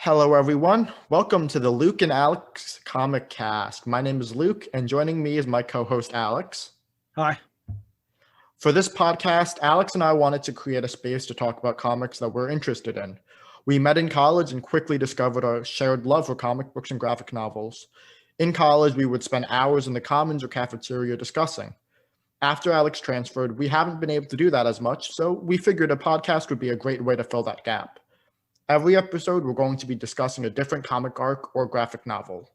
Hello, everyone. Welcome to the Luke and Alex Comicast. My name is Luke, and joining me is my co-host, Alex. Hi. For this podcast, Alex and I wanted to create a space to talk about comics that we're interested in. We met in college and quickly discovered our shared love for comic books and graphic novels. In college, we would spend hours in the commons or cafeteria discussing. After Alex transferred, we haven't been able to do that as much, so we figured a podcast would be a great way to fill that gap. Every episode, we're going to be discussing a different comic arc or graphic novel.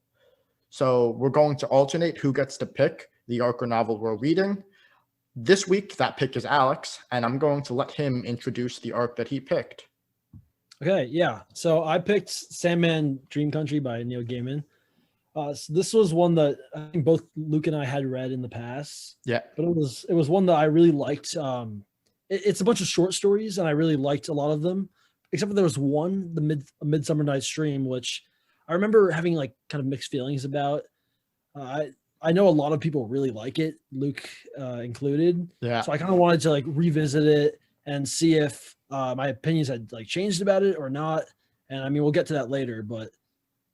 So we're going to alternate who gets to pick the arc or novel we're reading. This week, that pick is Alex, and I'm going to let him introduce the arc that he picked. Okay, yeah. So I picked Sandman Dream Country by Neil Gaiman. So this was one that I think both Luke and I had read in the past. Yeah. But it was one that I really liked. It's a bunch of short stories, and I really liked a lot of them. Except for there was one, Midsummer Night's Dream, which I remember having like kind of mixed feelings about. I know a lot of people really like it, Luke included. Yeah. So I kind of wanted to like revisit it and see if my opinions had like changed about it or not. And I mean, we'll get to that later, but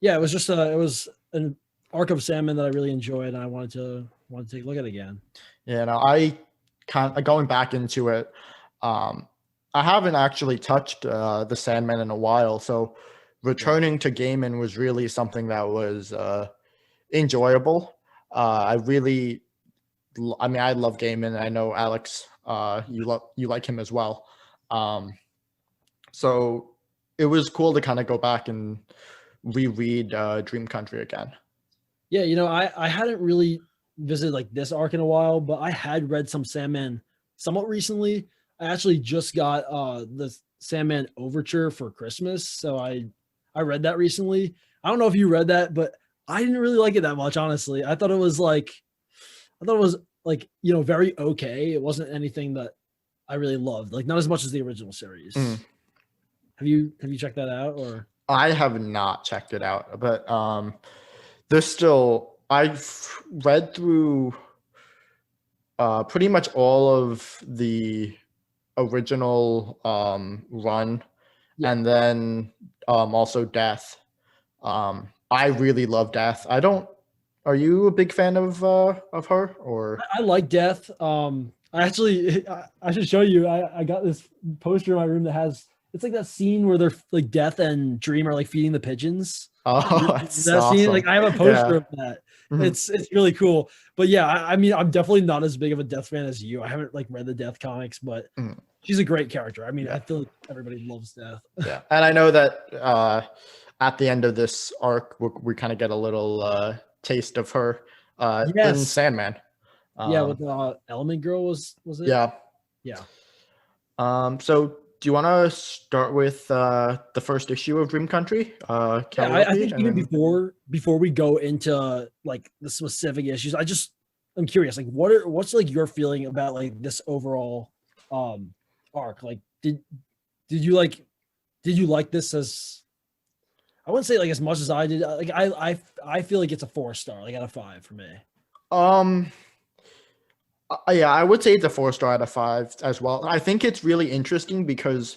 yeah, it was just it was an arc of Sandman that I really enjoyed, and I wanted to take a look at it again. Yeah, no, I kind of going back into it. I haven't actually touched the Sandman in a while, so returning to Gaiman was really something that was enjoyable. I love Gaiman. I know Alex, you like him as well. So it was cool to kind of go back and reread Dream Country again. Yeah, I hadn't really visited like this arc in a while, but I had read some Sandman somewhat recently. I actually just got the Sandman Overture for Christmas, so I read that recently. I don't know if you read that, but I didn't really like it that much, honestly. I thought it was very okay. It wasn't anything that I really loved, like not as much as the original series. Have you checked that out? Or I have not checked it out, but I've read through pretty much all of the original run, Yeah. and then also Death. I really love Death. Are you a big fan of her? Or I like Death. I should show you. I got this poster in my room that has, it's like that scene where they're like Death and Dream are like feeding the pigeons. that's that awesome. scene? Like I have a poster Yeah. of that. Mhm. It's really cool. But yeah, I mean, I'm definitely not as big of a Death fan as you. I haven't like read the Death comics, but she's a great character. I mean, Yeah. I feel like everybody loves Death. Yeah, and I know that at the end of this arc, we kind of get a little taste of her in Yes. Sandman. Yeah, with the Element Girl was it? Yeah. Yeah. So do you want to start with the first issue of Dream Country? Yeah, I think even before we go into like the specific issues, I'm curious, like what's like your feeling about like this overall arc? Like did you like this as, I wouldn't say like as much as I did. Like I feel like it's a 4-star, like out of 5 for me. Yeah, I would say it's a 4-star out of 5 as well. I think it's really interesting because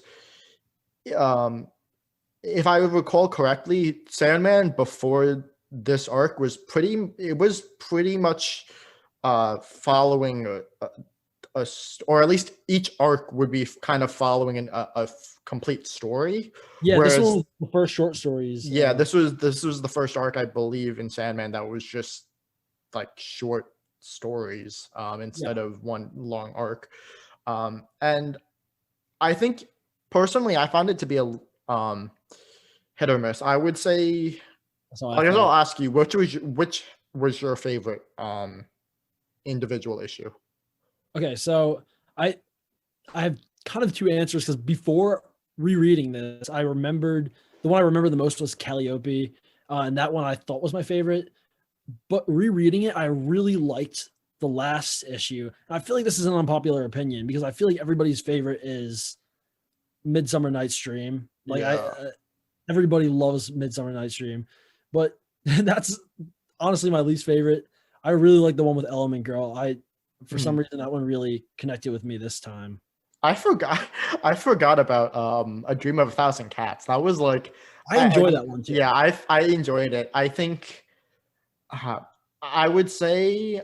if I recall correctly, Sandman before this arc was pretty much following or at least each arc would be kind of following a complete story. Yeah, whereas, this was the first short stories. Yeah, this was the first arc, I believe, in Sandman that was just like short stories instead of one long arc. And I think personally, I found it to be a hit or miss. I would say, I guess I'll ask you, which was your favorite individual issue? Okay, so I have kind of 2 answers, because before rereading this, I remembered the one I remember the most was Calliope, and that one I thought was my favorite. But rereading it, I really liked the last issue. And I feel like this is an unpopular opinion, because I feel like everybody's favorite is Midsummer Night's Dream. Like everybody loves Midsummer Night's Dream, but that's honestly my least favorite. I really like the one with Element Girl. For some reason, that one really connected with me this time. I forgot about A Dream of a Thousand Cats. That was like I enjoy that one too. Yeah, I enjoyed it. I think I would say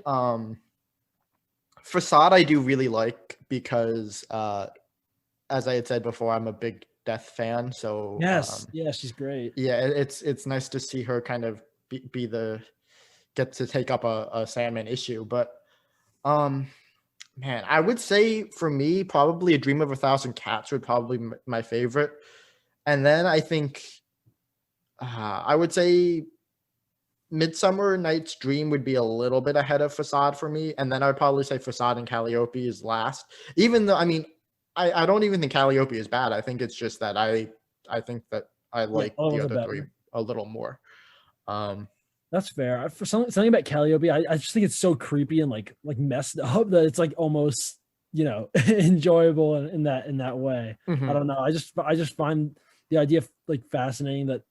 Facade I do really like because as I had said before, I'm a big Death fan. So Yes, yeah, she's great. yeah, it's nice to see her kind of be the get to take up a Sandman issue. But man, I would say for me, probably A Dream of a Thousand Cats would probably my favorite. And then I think I would say Midsummer Night's Dream would be a little bit ahead of Facade for me. And then I'd probably say Facade and Calliope is last. Even though, I mean, I don't even think Calliope is bad. I think it's just that I think that I like the other three a little more. That's fair. For something about Calliope, I just think it's so creepy and like messed up that it's like almost, you know, enjoyable in that way. Mhm. I don't know. I just find the idea like fascinating that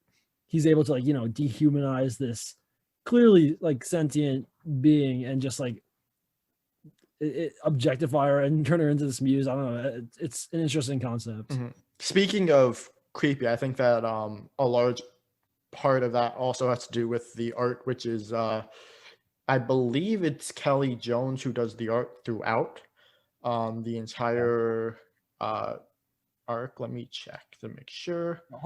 he's able to like, you know, dehumanize this clearly like sentient being and just like objectify her and turn her into this muse. I don't know. It's an interesting concept. Mhm. Speaking of creepy, I think that a large part of that also has to do with the art, which is I believe it's Kelly Jones who does the art throughout the entire arc. Let me check to make sure. The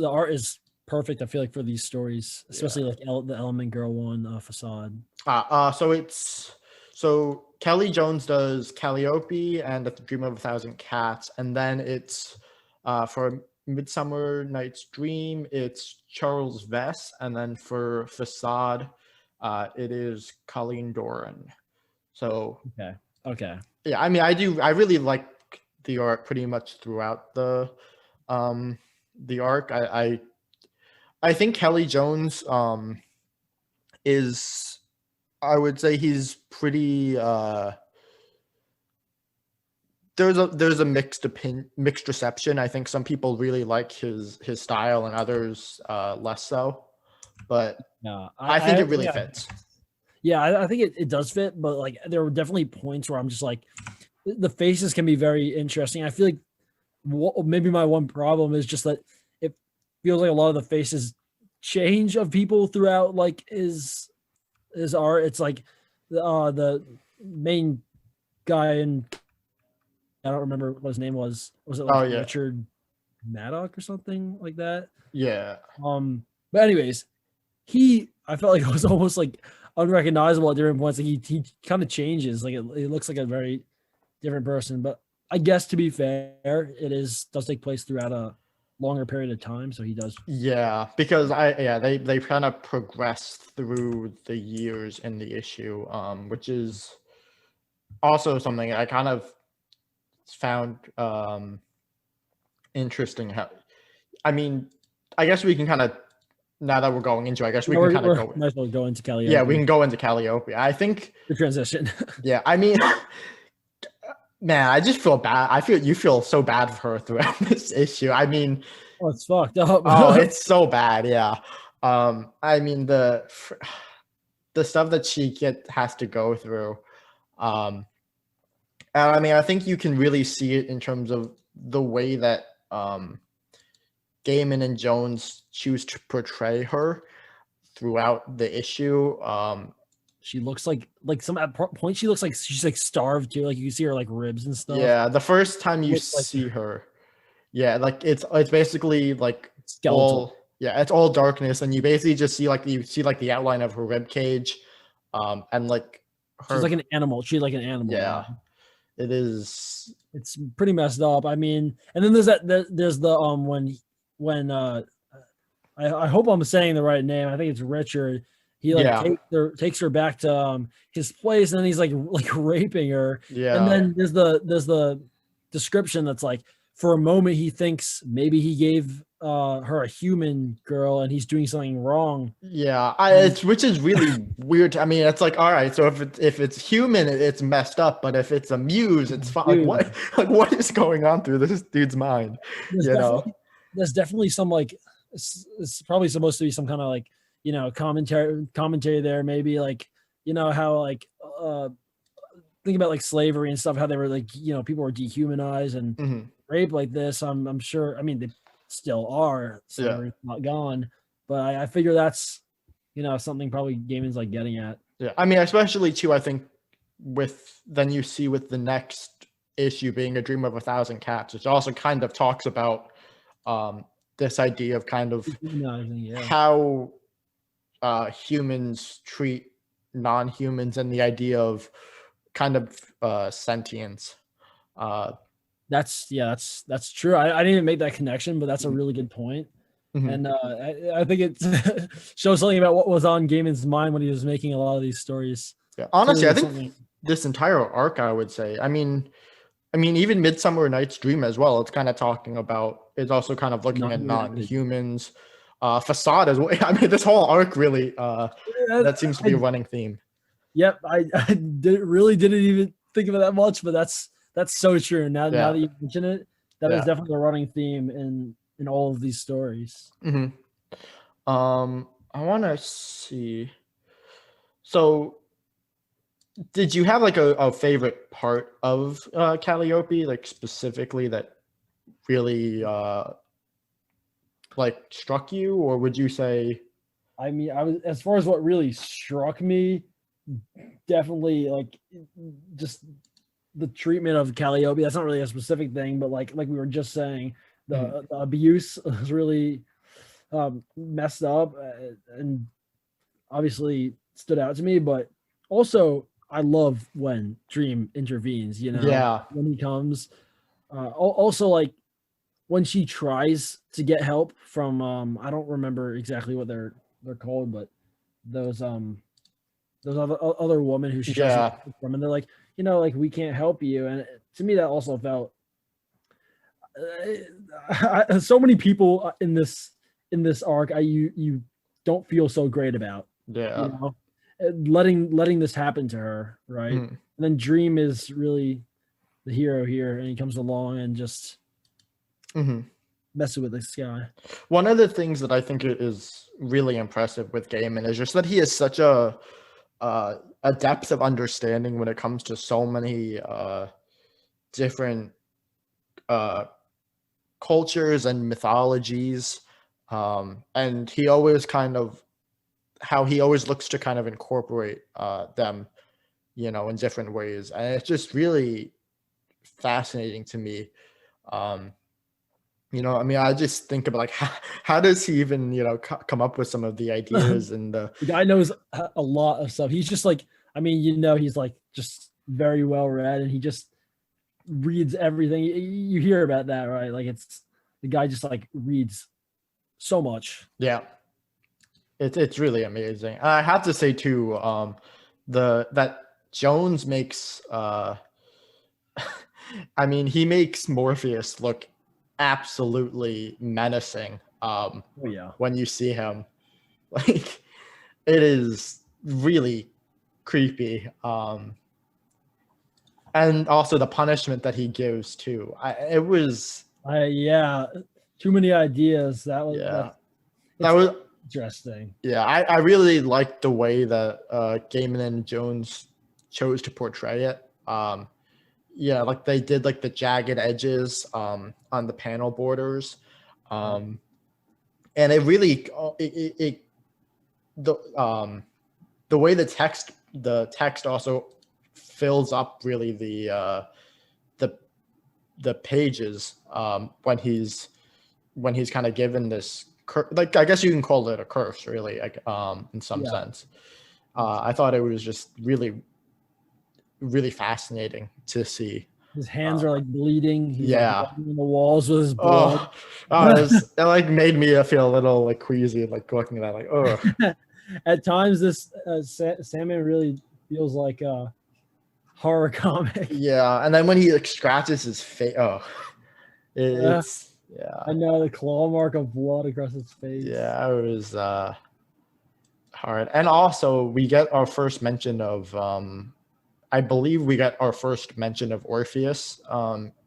art is perfect. I feel like for these stories, especially like the Element Girl one, Facade. So Kelly Jones does Calliope and A Dream of a Thousand Cats, and then it's for Midsummer Night's Dream, it's Charles Vess, and then for Facade, it is Colleen Doran. So okay, yeah, I mean, I really like the art pretty much throughout the arc. I think Kelly Jones is, I would say he's pretty there's a mixed reception. I think some people really like his style and others less so, but yeah, I think it really fits. Yeah, I think it does fit, but like there were definitely points where I'm just like the faces can be very interesting. I feel like maybe my one problem is just that it feels like a lot of the faces change of people throughout like his art. It's like the main guy in, I don't remember what his name was. Was it like Richard Maddock or something like that? Yeah. But anyways, I felt like it was almost like unrecognizable at different points. Like he kind of changes. Like it looks like a very different person. But I guess to be fair, does take place throughout a longer period of time. So he does. Yeah, because they kind of progress through the years in the issue, which is also something I kind of found interesting. I mean, I guess we can kind of, now that we're going into, I guess we can kind of go. Might as well go into Calliope. Yeah, we can go into Calliope. I think the transition. Yeah, I mean, man, I just feel bad. You feel so bad for her throughout this issue. I mean, oh, it's fucked up. Oh, it's so bad. Yeah. I mean the stuff that she has to go through. And I mean, I think you can really see it in terms of the way that Gaiman and Jones choose to portray her throughout the issue. She looks like some at point she looks like she's like starved too. Like you can see her like ribs and stuff. Yeah, the first time you see her, yeah, like it's basically like skeletal. It's all darkness, and you basically just see like the outline of her rib cage, and like she's like an animal. She's like an animal. Yeah, it is. It's pretty messed up. I mean, and then there's the when I hope I'm saying the right name. I think it's Richard. He like takes her back to his place, and then he's like raping her. Yeah. And then there's the description that's like, for a moment he thinks maybe he gave her a human girl and he's doing something wrong. Yeah, which is really weird. I mean, it's like, all right, so if it's human, it's messed up, but if it's a muse, it's fine. What is going on through this dude's mind? There's definitely some like it's probably supposed to be some kind of like, you know, commentary there, maybe like, you know, how like think about like slavery and stuff, how they were like, you know, people were dehumanized and raped like this. I'm sure. I mean, still are. Submarine's not gone, but I figure that's something probably gaming's like getting at. Yeah, I mean, especially too, I think then you see with the next issue being A Dream of a Thousand Cats, which also kind of talks about this idea of kind of how humans treat non-humans and the idea of kind of sentience. That's true. I didn't even make that connection, but that's a really good point. And I think it shows something about what was on Gaiman's mind when he was making a lot of these stories. Yeah, honestly, I think this entire arc, I would say, I mean, even Midsummer Night's Dream as well. It's kind of talking about. It's also kind of looking at non-humans. Facade as well. I mean, this whole arc really. That seems to be a running theme. Yep, I didn't even think of it that much, but that's so true. Now that you mention it, that is definitely a running theme in all of these stories. I want to see. So, did you have like a favorite part of Calliope, like specifically that really like struck you, or would you say? I mean, I was, as far as what really struck me, definitely like just the treatment of Calliope. That's not really a specific thing, but like we were just saying, the abuse was really messed up and obviously stood out to me. But also, I love when Dream intervenes. When he comes. Also, like when she tries to get help from I don't remember exactly what they're called, but those other women who she tries to get from, and they're like, like, we can't help you. And to me, that also felt so many people in this arc you don't feel so great about. Letting this happen to her, right? And then Dream is really the hero here, and he comes along and just messing with this guy. One of the things that I think is really impressive with Gaiman is just that he has such a depth of understanding when it comes to so many different cultures and mythologies, and he always looks to kind of incorporate them, in different ways, and it's just really fascinating to me. I mean, I just think about like how does he even come up with some of the ideas and the guy knows a lot of stuff. He's just like, I mean, he's like just very well read, and he just reads everything. You hear about that, right? Like, it's the guy just like reads so much. Yeah, it's really amazing. I have to say too, that Jones makes I mean, he makes Morpheus look absolutely menacing when you see him. Like, it is really creepy, and also the punishment that he gives too. It was too many ideas. That was interesting. I really liked the way that Gaiman and Jones chose to portray it. Like they did like the jagged edges on the panel borders, and it really the way the text also fills up really the pages when he's kind of given this like, I guess you can call it a curse, really, like, in some sense. I thought it was just really really fascinating to see. His hands are like bleeding. He's like on the walls with his blood. It like made me feel a little like queasy, like looking at that, like, oh. At times, this Sandman really feels like a horror comic. Yeah, and then when he like scratches his face, it's I know, the claw mark of blood across his face. Yeah, it was hard. And also, we get our first mention of I believe we got our first mention of Orpheus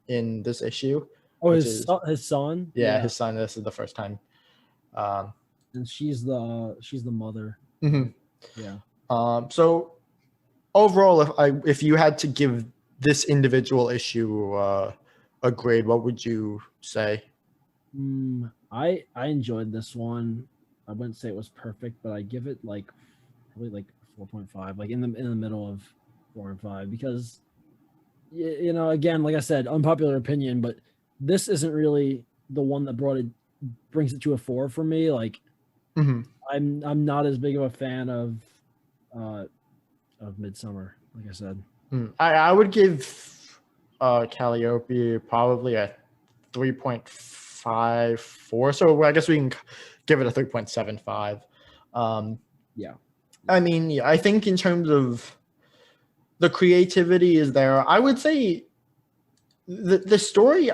in this issue. Oh, his son? Yeah, his son. This is the first time. And she's the mother. Yeah. So overall, if you had to give this individual issue a grade, what would you say? I enjoyed this one. I wouldn't say it was perfect, but I give it like probably like 4.5, like in the middle of 4 and 5, because again, like I said, unpopular opinion, but this isn't really the one that brings it to a 4 for me. Like Mhm. I'm not as big of a fan uh Midsummer, like I said. I would give Calliope probably a 3.54. So I guess we can give it a 3.75. Yeah. I mean, yeah, I think in terms of the creativity is there. I would say the story,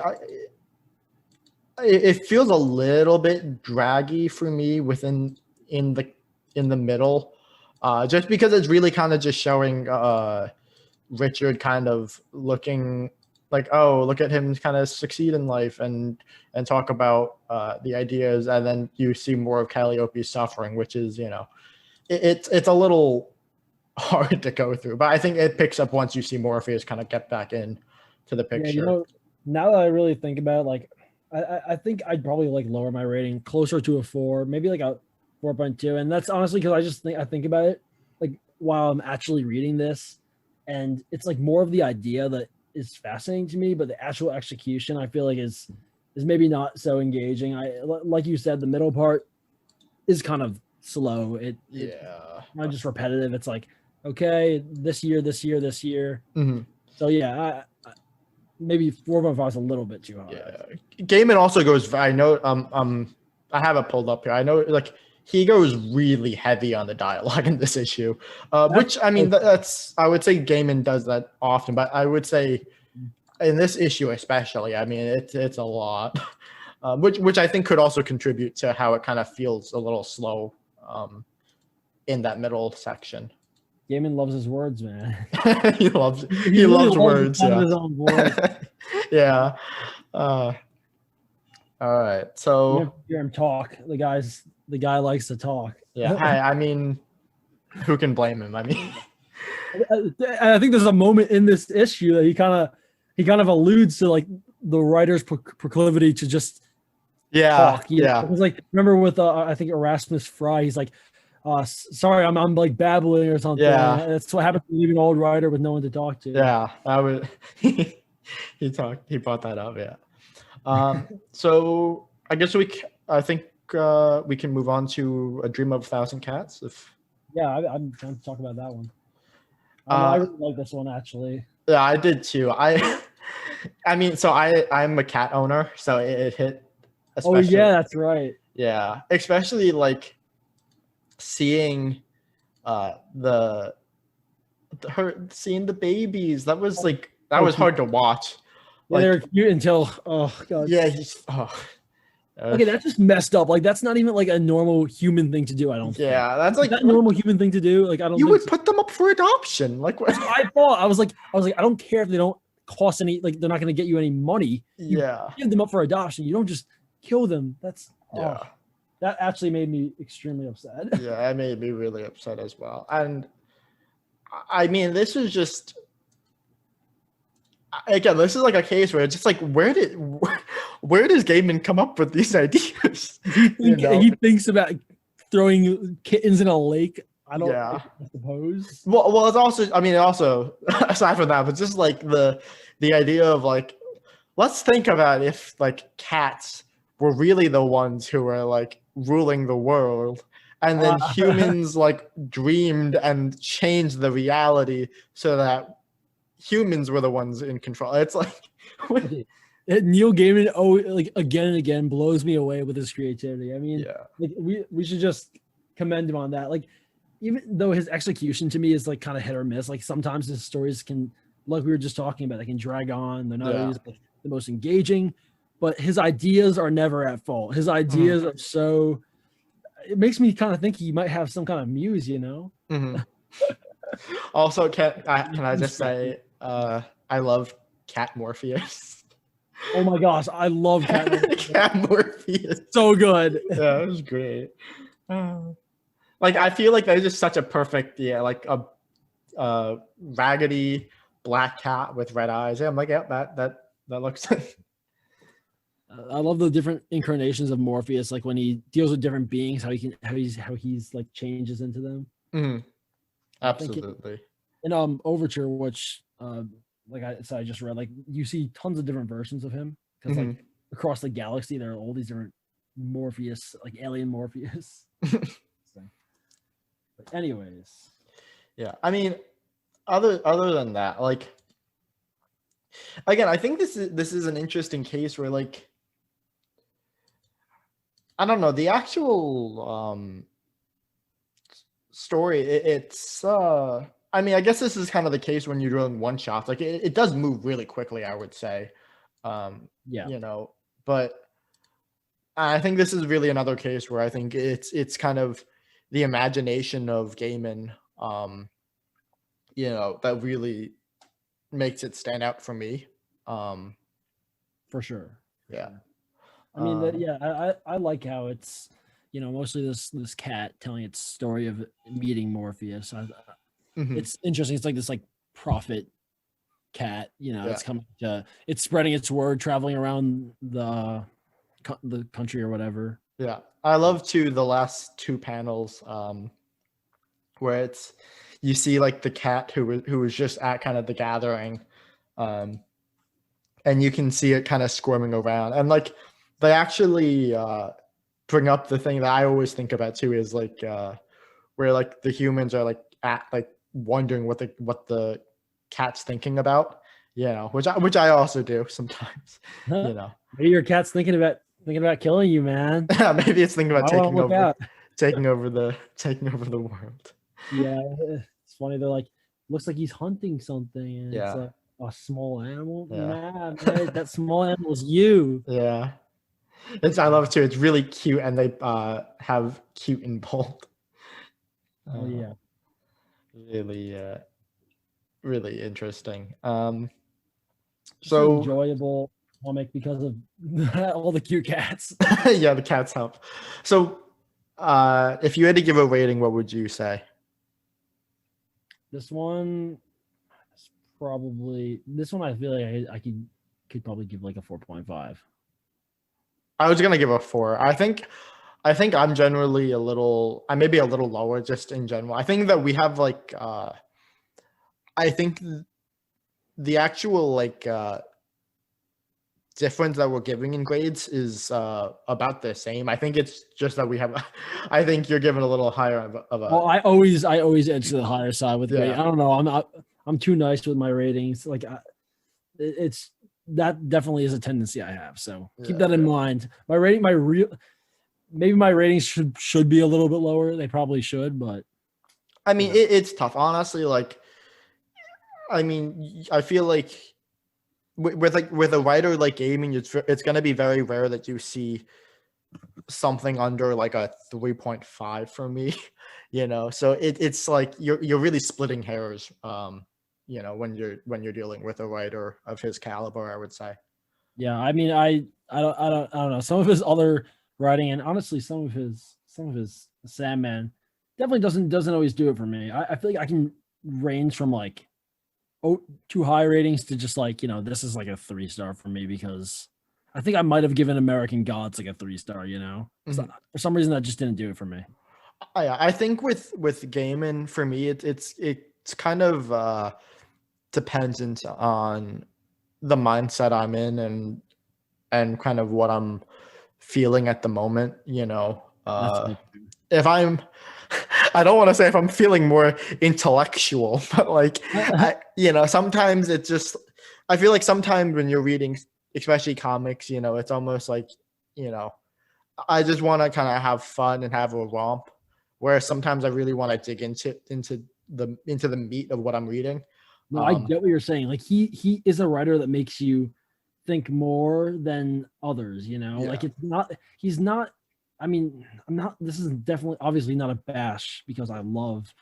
it feels a little bit draggy for me in the in the middle, just because it's really kind of just showing Richard kind of looking like, oh, look at him kind of succeed in life and talk about the ideas, and then you see more of Calliope's suffering, which is it's a little hard to go through, but I think it picks up once you see Morpheus kind of get back in to the Yeah, picture. now that I really think about it, like I think I'd probably like lower my rating closer to a 4, maybe like a 4.2. And that's honestly because I think about it like while I'm actually reading this, and it's like more of the idea that is fascinating to me, but the actual execution I feel like is maybe not so engaging. Like you said, the middle part is kind of slow. Yeah. Not just repetitive. It's like, okay, this year, this year, this year. Mm-hmm. So yeah, maybe 4.5 is a little bit too high. Yeah. Gaiman also goes. I know. I have it pulled up here. I know. Like he goes really heavy on the dialogue in this issue, which I mean that's. I would say Gaiman does that often, but I would say in this issue especially. I mean it's a lot, which I think could also contribute to how it kind of feels a little slow, in that middle section. Gaiman loves his words, man. he loves He really loves words. the sound Yeah. of his own voice. Yeah. All right. So Hear him talk. The guy likes to talk. yeah, I mean, who can blame him? I mean, I think there's a moment in this issue that he kind of alludes to like the writer's proclivity to just talk. Yeah. It was like, remember with I think Erasmus Fry, he's like, sorry, I'm like babbling or something. Yeah. That's what happens to leaving an old writer with no one to talk to. Yeah, I would. He brought that up. Yeah. So I guess I think we can move on to A Dream of a Thousand Cats. Yeah, I'm trying to talk about that one. I really like this one actually. Yeah, I did too. I mean, so I'm a cat owner, so it hit. Oh yeah, that's right. Yeah, especially like seeing seeing the babies. That was like was hard to watch. Yeah, they're cute until god. Yeah, okay, that's just messed up. Like that's not even like a normal human thing to do. I don't. Yeah, think. that's like that normal human thing to do. Like I don't. You would put them up for adoption. Like what? I thought I was like I don't care if they don't cost any. Like they're not going to get you any money. You give them up for adoption. You don't just kill them. That's that actually made me extremely upset. Yeah, it made me really upset as well. And I mean, this is just. Again, this is like a case where it's just like, where does Gaiman come up with these ideas? He thinks about throwing kittens in a lake. I suppose. Well, it's also. I mean, aside from that, but just like the idea of like, let's think about if like cats were really the ones who were like ruling the world, and then humans like dreamed and changed the reality so that humans were the ones in control. It's like Neil Gaiman, like again and again, blows me away with his creativity. I mean, like we should just commend him on that. Like, even though his execution to me is like kind of hit or miss, like sometimes his stories can, like we were just talking about, they can drag on. They're not always the most engaging, but his ideas are never at fault. His ideas are so. It makes me kind of think he might have some kind of muse, Mm-hmm. Also, can I just say, I love Cat Morpheus. Oh my gosh, I love Cat Morpheus. Cat Morpheus. So good. Yeah, it was great. Like I feel like that is just such a perfect, like a raggedy black cat with red eyes. Yeah, I'm like, yeah, that looks. I love the different incarnations of Morpheus, like when he deals with different beings, how he's like changes into them. Mhm. I think Absolutely. in Overture, which I just read, like you see tons of different versions of him because like Mhm. across the galaxy there are all these different Morpheus, like alien Morpheus. So, but anyways, Yeah. I mean, other than that, like again, I think this is an interesting case where like I don't know, the actual story it's I mean, I guess this is kind of the case when you're doing one shot. Like it does move really quickly, I would say. Um, yeah, you know, but I think this is really another case where I think it's kind of the imagination of Gaiman, that really makes it stand out for me. Um, for sure. For yeah. sure. I mean, Um, yeah, I like how it's mostly this cat telling its story of meeting Morpheus. mhm. It's interesting. It's like this like prophet cat. Yeah. It's coming to it's spreading its word, traveling around the country or whatever. Yeah. I love too the last two panels where it's you see like the cat who was just at kind of the gathering, um, and you can see it kind of squirming around, and like they actually bring up the thing that I always think about too is like where like the humans are like at like wondering what the cat's thinking about, which I also do sometimes, you know. Maybe your cat's thinking about killing you, man. Maybe it's thinking about I want to look out. taking over the world. Yeah, it's funny. They're like, looks like he's hunting something, and it's Yeah. like a small animal. Yeah. Nah, man, that small animal is you. Yeah. I love it too. It's really cute, and they have cute and bold. Oh Uh, yeah, really, really interesting. just an So enjoyable comic because of all the cute cats. yeah, the cats help. So, if you had to give a rating, what would you say? This one is probably this one. I feel like I could probably give like a 4.5. I was gonna give a 4. I think I'm generally I may be a little lower just in general. I think that we have like I think the actual like difference that we're giving in grades is about the same. I think it's just that we have I think you're giving a little higher of a Well, I always edge to the higher side with grade. yeah. I don't know. I'm too nice with my ratings. Like it's that definitely is a tendency I have. So keep Yeah. that in mind. Maybe my ratings should be a little bit lower. They probably should, but I mean, it's tough. Honestly, like I mean, I feel like with a writer like gaming, it's gonna be very rare that you see something under like a 3.5 for me, So it's like you're really splitting hairs, when you're dealing with a writer of his caliber, I would say. yeah. I mean, I don't know. Some of his other writing and honestly, some of his Sandman definitely doesn't always do it for me. I feel like I can range from like too high ratings to just like this is like a 3-star for me because I think I might have given American Gods like a 3-star. So, Mhm. for some reason that just didn't do it for me. I think with gaming for me, it's kind of dependent on the mindset I'm in and kind of what I'm feeling at the moment, That's me. if I'm I don't want to say if I'm feeling more intellectual, but like sometimes it just I feel like sometimes when you're reading, especially comics, it's almost like, you know, I just want to kind of have fun and have a romp. Whereas sometimes I really want to dig into the meat of what I'm reading. No, I Um, get what you're saying. Like he is a writer that makes you think more than others. yeah, Like he's not. I mean, I'm not. This is definitely obviously not a bash because I love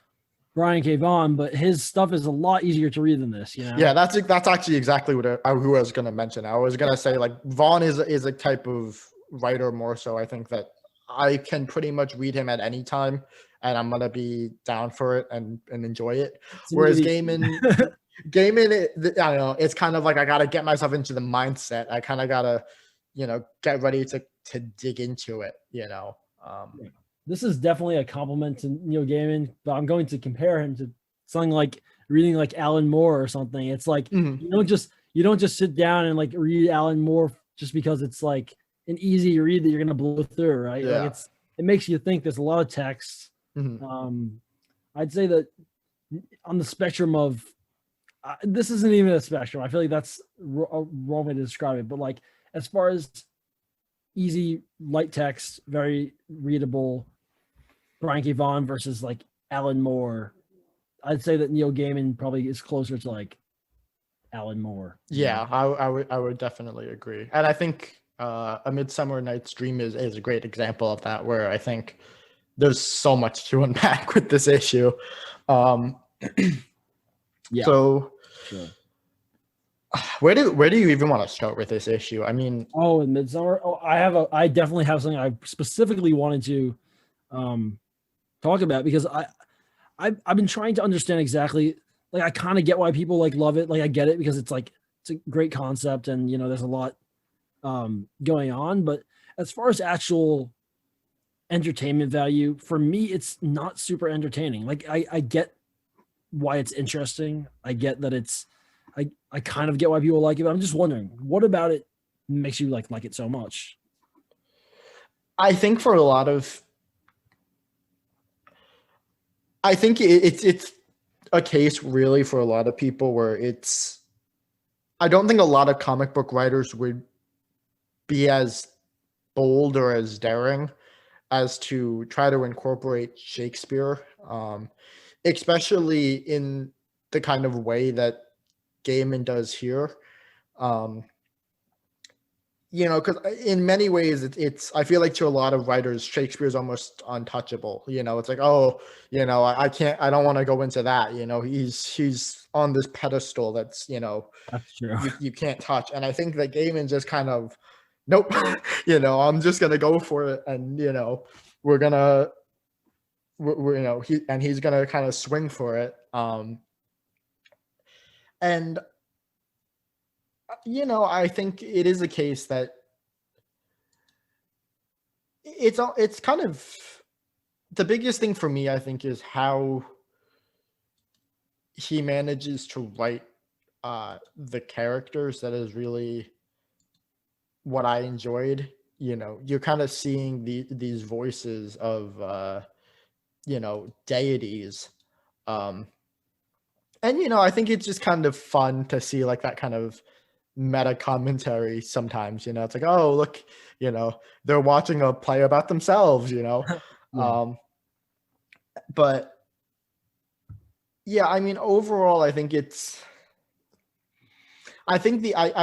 Brian K. Vaughan, but his stuff is a lot easier to read than this. yeah, that's actually exactly who I was going to mention. I was going to say like Vaughn is a type of writer more so. I think that I can pretty much read him at any time, and I'm gonna be down for it and enjoy it. Whereas Maybe Gaiman, I don't know. It's kind of like I gotta get myself into the mindset. I kind of gotta, get ready to dig into it. This is definitely a compliment to Neil Gaiman, but I'm going to compare him to something like reading like Alan Moore or something. It's like you don't just sit down and like read Alan Moore just because it's like an easy read that you're gonna blow through, right? Yeah. Like it makes you think. There's a lot of text. I'd say that on the spectrum of this isn't even a spectrum. I feel like that's a wrong way to describe it, but like as far as easy, light text, very readable, Brian K. Vaughan versus like Alan Moore, I'd say that Neil Gaiman probably is closer to like Alan Moore. Yeah, I would definitely agree. And I think A Midsummer Night's Dream is a great example of that, where I think there's so much to unpack with this issue. Yeah. So sure. Where do you even want to start with this issue? I mean, in Midsummer. I definitely have something I specifically wanted to talk about, because I've been trying to understand exactly, like, I kind of get why people like love it. Like, I get it because it's a great concept, and there's a lot going on. But as far as actual entertainment value, for me, it's not super entertaining. Like, I get why it's interesting. I get that I kind of get why people like it, but I'm just wondering, what about it makes you like it so much? I think for a lot of, I think it's a case really for a lot of people where I don't think a lot of comic book writers would be as bold or as daring as to try to incorporate Shakespeare, especially in the kind of way that Gaiman does here. Because in many ways it's I feel like to a lot of writers, Shakespeare's almost untouchable. It's like, I don't want to go into that. He's on this pedestal that's true. You can't touch. And I think that Gaiman just kind of, nope, I'm just gonna go for it, and we're gonna he's gonna kind of swing for it. And I think it is a case that it's kind of the biggest thing for me, I think, is how he manages to write the characters. That is really what I enjoyed. You're kind of seeing these voices of deities. And I think it's just kind of fun to see like that kind of meta commentary sometimes. It's like, oh, look, they're watching a play about themselves. Yeah. But yeah, I mean, overall, I think I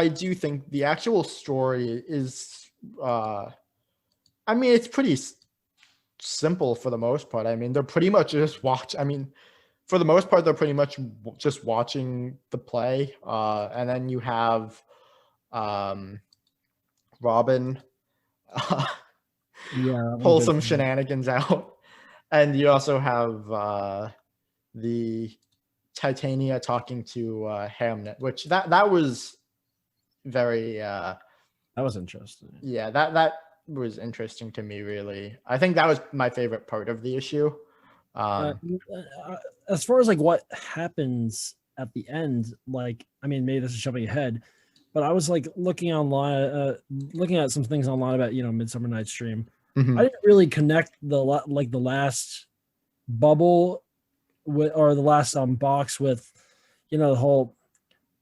do think the actual story is I mean, it's pretty simple for the most part. I mean, they're pretty much just for the most part, they're pretty much just watching the play. And then you have Robin pull some shenanigans out. And you also have the Titania talking to Hamnet, which that was very that was interesting. Yeah, that was interesting to me, really. I think that was my favorite part of the issue. As far as like what happens at the end, like, I mean, maybe this is jumping ahead, but I was like looking online, looking at some things online about Midsummer Night's Dream. Mm-hmm. I didn't really connect the last bubble with, or the last box with, the whole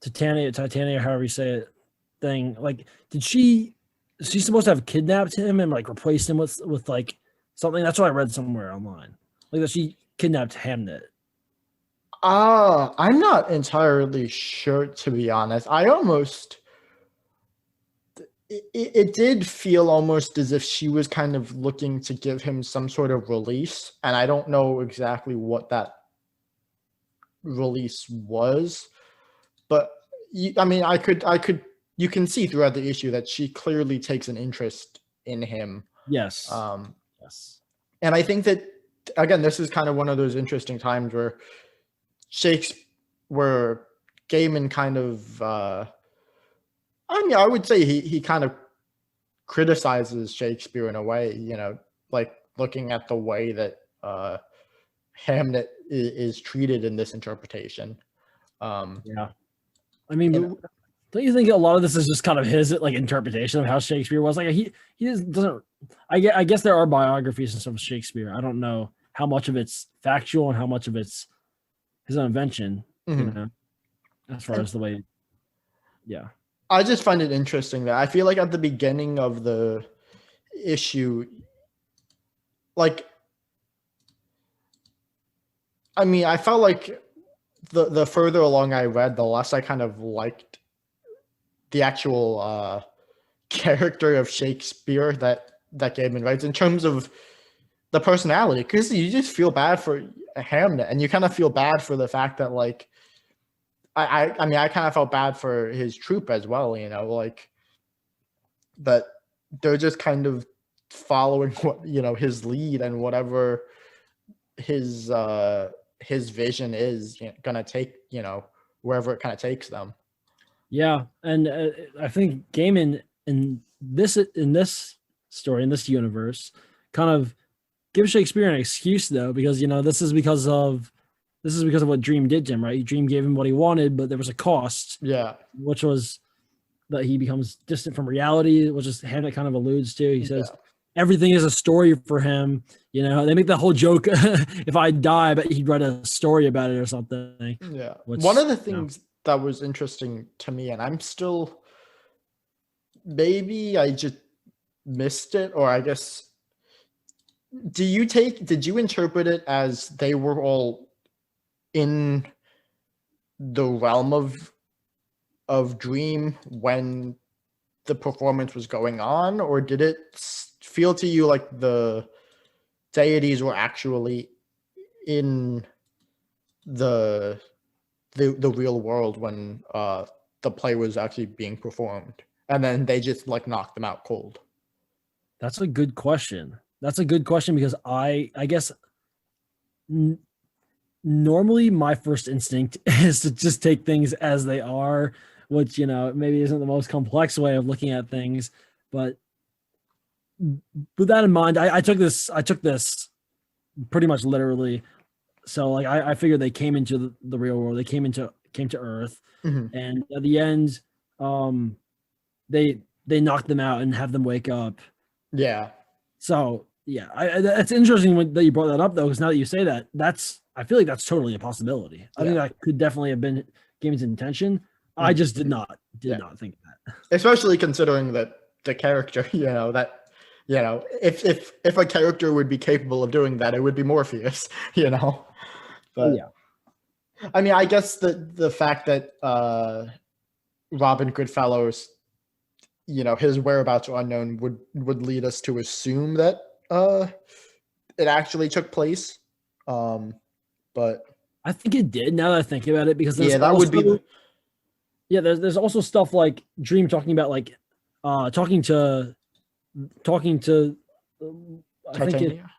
Titania, however you say it, thing. Like, is she supposed to have kidnapped him and like replaced him with like something? That's what I read somewhere online. Like that she kidnapped Hamnet. I'm not entirely sure, to be honest. It did feel almost as if she was kind of looking to give him some sort of release, and I don't know exactly what that release was, but I mean, you can see throughout the issue that she clearly takes an interest in him. Yes. Yes. And I think that, again, this is kind of one of those interesting times where Gaiman kind of, I mean, I would say he kind of criticizes Shakespeare in a way, like looking at the way that Hamnet is treated in this interpretation. Yeah. I mean, You know, don't you think a lot of this is just kind of his like interpretation of how Shakespeare was? Like he just doesn't. I guess there are biographies and stuff of Shakespeare. I don't know how much of it's factual and how much of it's his own invention. mhm. As far as the way, yeah. I just find it interesting that I feel like at the beginning of the issue, like, I mean, I felt like the further along I read, the less I kind of liked the actual character of Shakespeare that Gaiman writes in terms of the personality, because you just feel bad for Hamnet, and you kind of feel bad for the fact that like I mean, I kind of felt bad for his troupe as well, like that they're just kind of following what his lead and whatever his vision is gonna take, wherever it kind of takes them. Yeah, and I think Gaiman in this story, in this universe, kind of gives Shakespeare an excuse though, because this is because of what Dream did to him, right? Dream gave him what he wanted, but there was a cost. Yeah, which was that he becomes distant from reality, which is Hamlet kind of alludes to. He says everything is a story for him. They make that whole joke: if I die, but he'd write a story about it or something. Yeah. One of the things that was interesting to me, and I'm still, maybe I just missed it, or I guess, did you interpret it as they were all in the realm of Dream when the performance was going on, or did it feel to you like the deities were actually in the real world when the play was actually being performed, and then they just like knocked them out cold? That's a good question. Because I guess normally my first instinct is to just take things as they are, which maybe isn't the most complex way of looking at things, but with that in mind, I took this pretty much literally. So like I figured they came into the real world, they came to Earth, and at the end they knocked them out and have them wake up. Yeah. So yeah, it's interesting that you brought that up though, because now that you say that, I feel like that's totally a possibility. I think that could definitely have been Gaiman's intention. I just did not think that. Especially considering that the character, if a character would be capable of doing that, it would be Morpheus, But yeah. I mean, I guess the fact that Robin Goodfellow's, his whereabouts are unknown would lead us to assume that it actually took place. But I think it did, now that I think about it, because there's also stuff like Dream talking about like talking to Titania?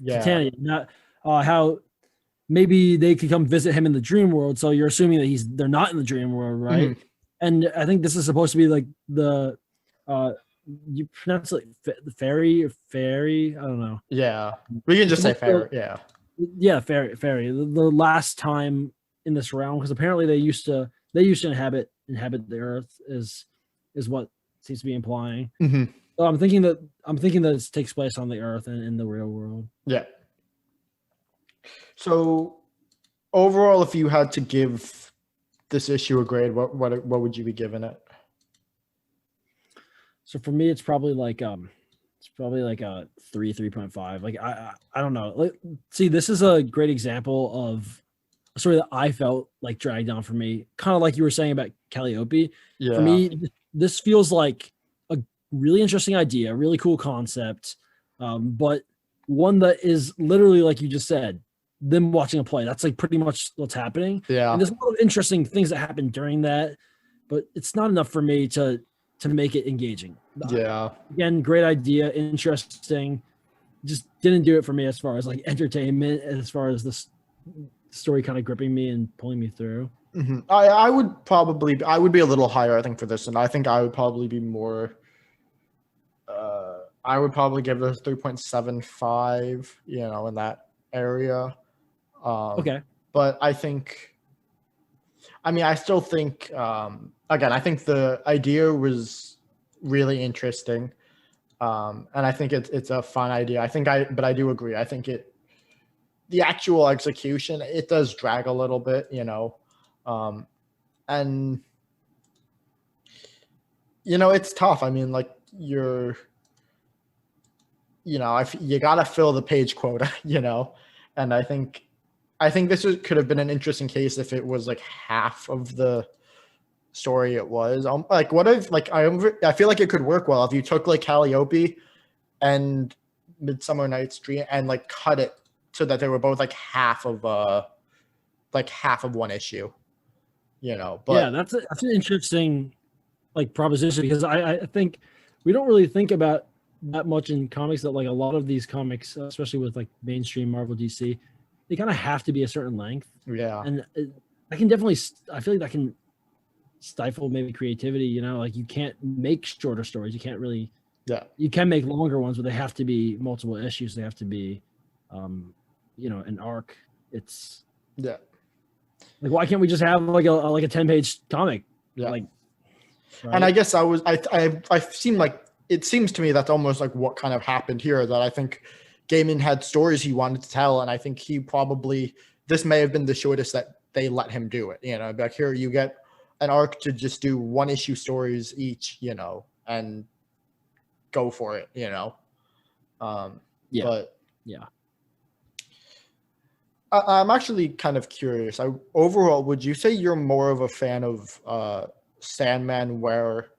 Titania, not how maybe they could come visit him in the dream world. So you're assuming that they're not in the dream world, right? And I think this is supposed to be like the you pronounce it fairy or fairy, I don't know. Yeah, we can just say fairy. Yeah, fairy. The last time in this realm, because apparently they used to inhabit the earth is what seems to be implying. So I'm thinking that this takes place on the earth and in the real world. Yeah. So overall, if you had to give this issue a grade, what would you be giving it? So for me, it's probably like a 3.5. Like I don't know. Like, see, this is a great example of a story that I felt like dragged on for me, kind of like you were saying about Calliope. Yeah. For me, this feels like a really interesting idea, really cool concept, but one that is literally, like you just said, them watching a play. That's like pretty much what's happening. Yeah. And there's a lot of interesting things that happen during that, but it's not enough for me to make it engaging. Yeah. Again, great idea, interesting. Just didn't do it for me as far as like entertainment, as far as this story kind of gripping me and pulling me through. I would be a little higher, I think, for this, and I think I would probably be more I would probably give it a 3.75, in that area. Okay. But I still think, again, I think the idea was really interesting. And I think it's a fun idea. But I do agree. I think the actual execution, it does drag a little bit, and it's tough. I mean, like you gotta fill the page quota, and I think could have been an interesting case if it was like half of the story it was. Like what if I feel like it could work well if you took like Calliope and Midsummer Night's Dream and like cut it so that they were both like half of one issue, But yeah, that's an interesting like proposition, because I think we don't really think about that much in comics, that like a lot of these comics, especially with like mainstream Marvel, DC, they kind of have to be a certain length. yeah, And I can definitely, I feel like that can stifle maybe creativity, like you can't make shorter stories. You can't really, you can make longer ones, but they have to be multiple issues. They have to be, an arc. It's like, why can't we just have like a 10-page comic? Yeah. Like, right? And I guess I seem like, it seems to me that's almost like what kind of happened here, that I think Gaiman had stories he wanted to tell. And I think this may have been the shortest that they let him do it, like, here you get an arc to just do 1-issue stories each, and go for it, But yeah. I'm actually kind of curious. Overall, would you say you're more of a fan of Sandman, where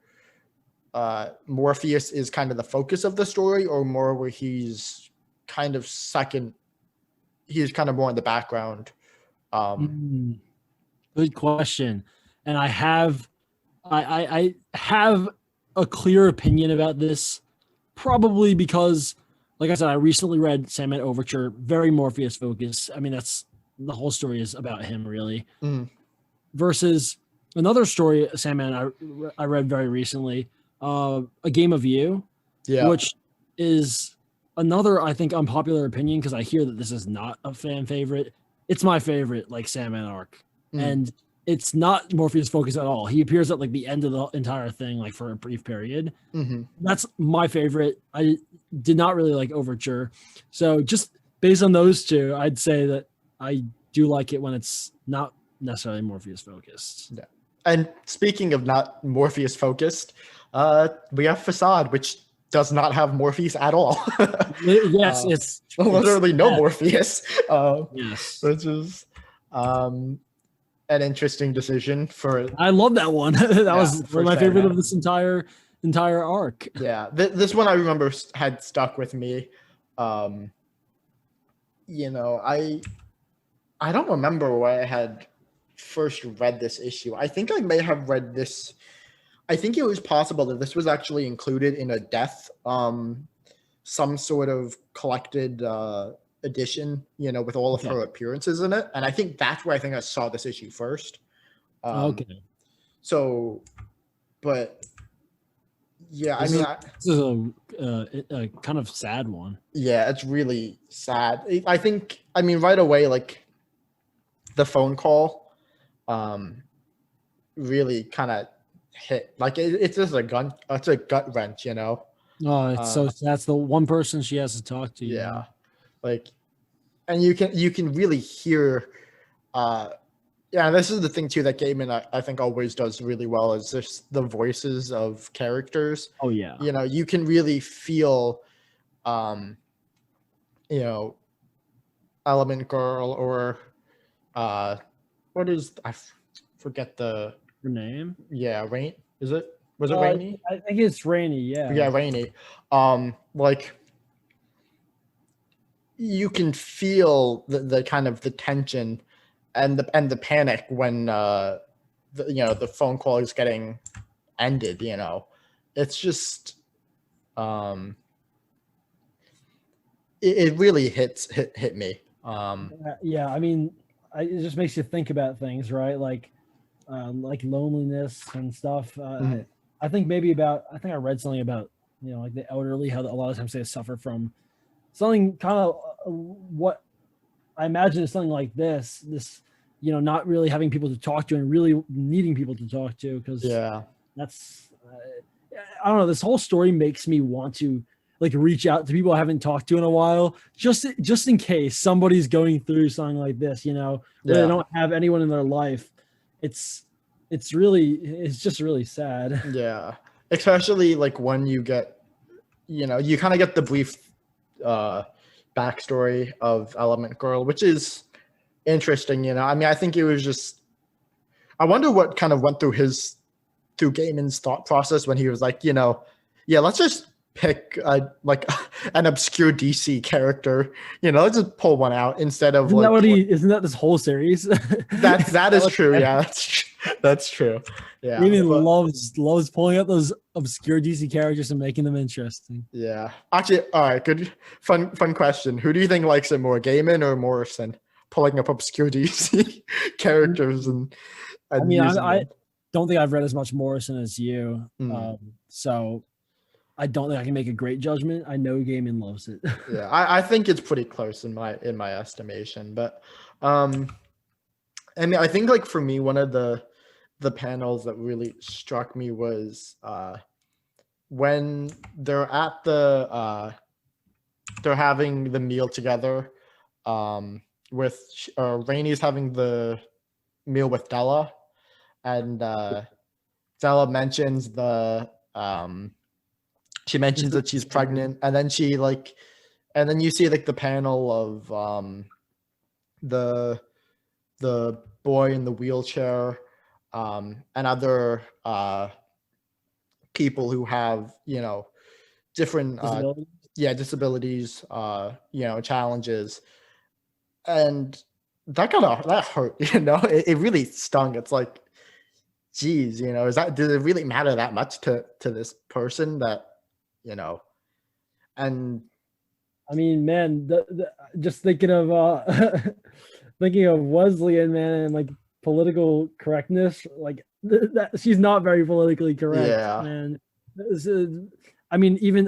Morpheus is kind of the focus of the story, or more where he's kind of more in the background? Good question. And I have a clear opinion about this, probably because, like I said, I recently read Sandman Overture, very Morpheus focused. I mean, that's the whole story is about him, really. Versus another story, Sandman, I read very recently, A Game of You, which is another, I think, unpopular opinion, because I hear that this is not a fan favorite. It's my favorite, like, Sandman arc. And it's not Morpheus focused at all. He appears at like the end of the entire thing, like for a brief period. That's my favorite. I did not really like Overture. So just based on those two, I'd say that I do like it when it's not necessarily Morpheus focused. Yeah. And speaking of not Morpheus focused, we have Facade, which does not have Morpheus at all. Yes, it's literally no Morpheus. Yes, which is an interesting decision for. I love that one. That was one of my favorite of this entire arc. Yeah, this one I remember had stuck with me. I don't remember where I had first read this issue. I think I may have read this. I think it was possible that this was actually included in a Death, some sort of collected edition, with all of her appearances in it. And I think that's where I saw this issue first. Okay. So, but yeah, this is a kind of sad one. Yeah, it's really sad. I think, right away, like the phone call, really kind of hit. Like it's just it's a gut wrench, Oh, it's so that's the one person she has to talk to. Yeah, like, and you can really hear. This is the thing too that Gaiman I think always does really well, is just the voices of characters. Oh yeah, you can really feel, Element Girl, or what is, I forget her name. Yeah, Rain. Was it Rainy? I think it's Rainy. Yeah, Rainy. Like, you can feel the kind of the tension and the panic when the phone call is getting ended. It's just it really hit me. Yeah, it just makes you think about things, right? Like loneliness and stuff. I think I read something about like the elderly, how a lot of times they suffer from something kind of what I imagine is something like this, not really having people to talk to and really needing people to talk to, because that's, I don't know, this whole story makes me want to like reach out to people I haven't talked to in a while, just in case somebody's going through something like this, where they don't have anyone in their life. It's just really sad. Yeah. Especially like when you get, you kind of get the brief backstory of Element Girl, which is interesting. I mean, I think it was just, I wonder what kind of went through Gaiman's thought process when he was like, let's just pick like an obscure DC character, let's just pull one out instead of isn't that this whole series? that is true. Yeah, that's true. Yeah, Gaiman loves pulling out those obscure DC characters and making them interesting. Yeah, actually, all right, good, fun question. Who do you think likes it more, Gaiman or Morrison, pulling up obscure DC characters and I mean, I don't think I've read as much Morrison as you, so I don't think I can make a great judgment. I know Gaiman loves it. Yeah, I think it's pretty close in my estimation. But I mean, I think like for me, one of the panels that really struck me was when they're at they're having the meal together, with Rainey's having the meal with Della, and Della mentions she mentions that she's pregnant, and then you see like the panel of the boy in the wheelchair, and other people who have different disabilities, challenges, and that hurt. It really stung. It's like, geez, did it really matter that much to this person that and I mean, man, just thinking of Wesleyan, man, and like political correctness, like that she's not very politically correct. Yeah, man. I mean, even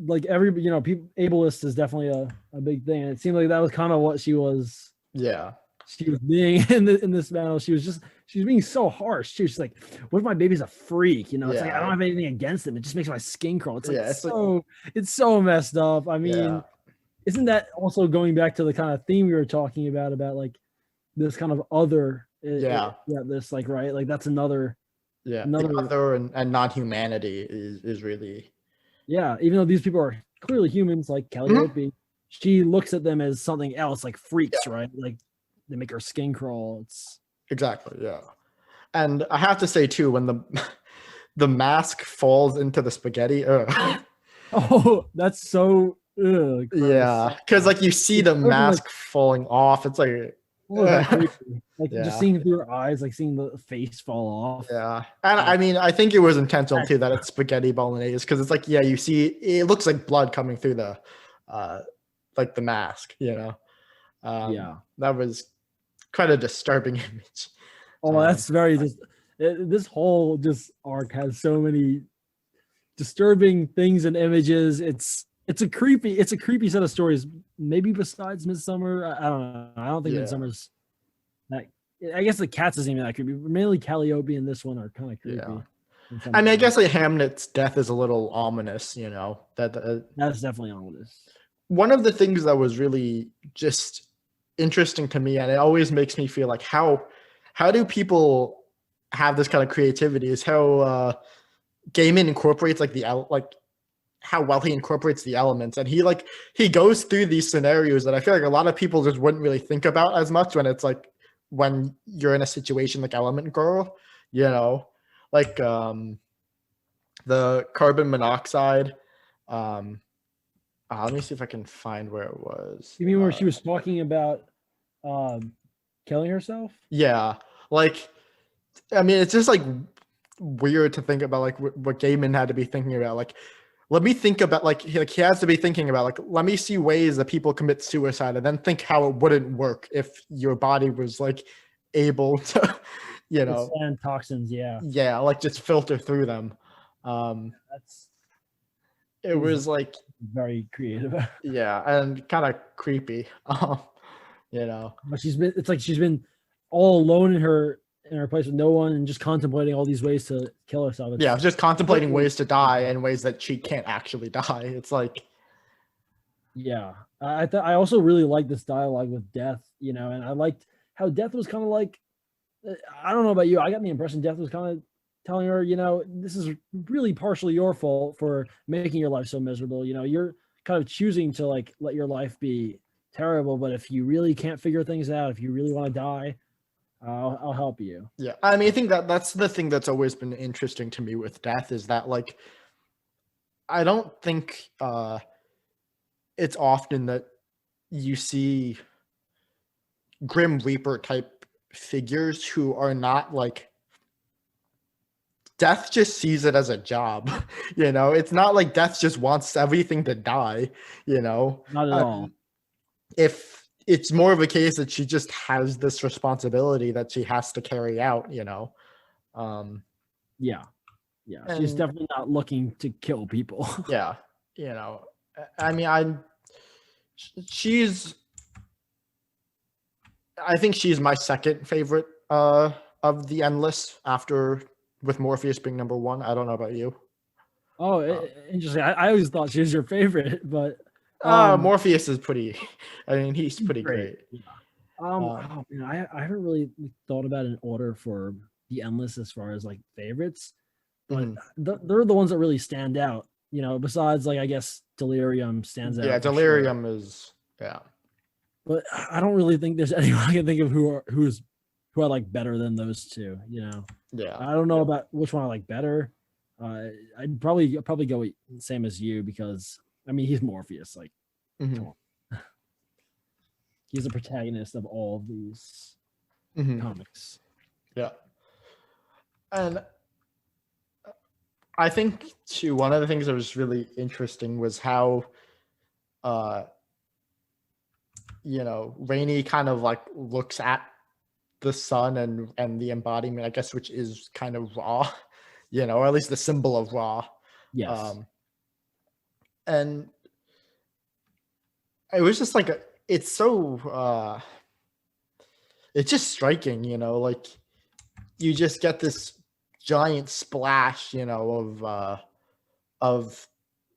like every people, ableist is definitely a big thing, and it seemed like that was kind of what she was. Yeah. She was being in this battle. She was being so harsh. She was like, "What if my baby's a freak?" It's like, I don't have anything against him. It just makes my skin crawl. It's like it's so messed up. I mean, isn't that also going back to the kind of theme we were talking about like this kind of other? This like right, like that's another. Yeah, other and non-humanity is really. Yeah, even though these people are clearly humans, like Calliope, she looks at them as something else, like freaks, right? Like. They make her skin crawl. It's exactly, yeah. And I have to say too, when the mask falls into the spaghetti, oh, that's so gross. Yeah, because like you see the mask falling off. It's like just seeing through her eyes, like seeing the face fall off. Yeah, and I mean, I think it was intentional too that it's spaghetti bolognese, because it's like, you see, it looks like blood coming through the like the mask. That was quite a disturbing image. Oh, that's very this whole arc has so many disturbing things and images. It's a creepy set of stories. Maybe besides Midsummer, I don't know. I don't think Midsummer's that. I guess the Cats isn't even that creepy. But mainly Calliope and this one are kind of creepy. Yeah. I mean, I guess like Hamlet's death is a little ominous. That's definitely ominous. One of the things that was really just interesting to me, and it always makes me feel like how do people have this kind of creativity, is how Gaiman incorporates how well he incorporates the elements, and he goes through these scenarios that I feel like a lot of people just wouldn't really think about as much when it's like when you're in a situation like Element Girl, like the carbon monoxide. Let me see if I can find where it was. You mean where she was talking about killing herself? Yeah. Like, I mean, it's just like weird to think about like what Gaiman had to be thinking about. Like, let me think about he has to be thinking about like, let me see ways that people commit suicide and then think how it wouldn't work if your body was like able to, you With know, sand toxins, yeah. yeah, like just filter through them. That's It is was like, very creative. yeah, and kind of creepy. You know, But it's like she's been all alone in her place with no one and just contemplating all these ways to kill herself. yeah, It's just contemplating ways to die and ways that she can't actually die. It's like, yeah. I also really like this dialogue with Death, you know, and I liked how Death was kind of like, I don't know about you, I got the impression Death was kind of telling her, you know, this is really partially your fault for making your life so miserable. You know, you're kind of choosing to like let your life be terrible, but if you really can't figure things out, if you really want to die, I'll help you. yeah. I mean, I think that that's the thing that's always been interesting to me with Death is that like I don't think it's often that you see Grim Reaper type figures who are not like Death just sees it as a job, you know. It's not like Death just wants everything to die, you know. Not at all. If it's more of a case that she just has this responsibility that she has to carry out, you know. Yeah. Yeah. She's And definitely not looking to kill people. yeah, you know. I mean, she's I think she's my second favorite of the Endless after with Morpheus being number one. I don't know about you. Oh, interesting. I always thought she was your favorite, but Morpheus is pretty. I mean, he's pretty great. Yeah. Oh, man, I haven't really thought about an order for the Endless as far as like favorites, but they're the ones that really stand out. You know, besides like I guess Delirium stands out. Yeah, for Delirium sure. is yeah. But I don't really think there's anyone I can think of who I like better than those two. You know, Yeah. I don't know about which one I like better. I'd probably go same as you because I mean he's Morpheus. Like, come on. He's the protagonist of all of these comics. Yeah. And I think too, one of the things that was really interesting was how you know, Rainey kind of like looks at the sun and the embodiment, I guess, which is kind of Ra, you know, or at least the symbol of Ra. Yes. And it was just like it's so it's just striking, you know, like you just get this giant splash, you know, of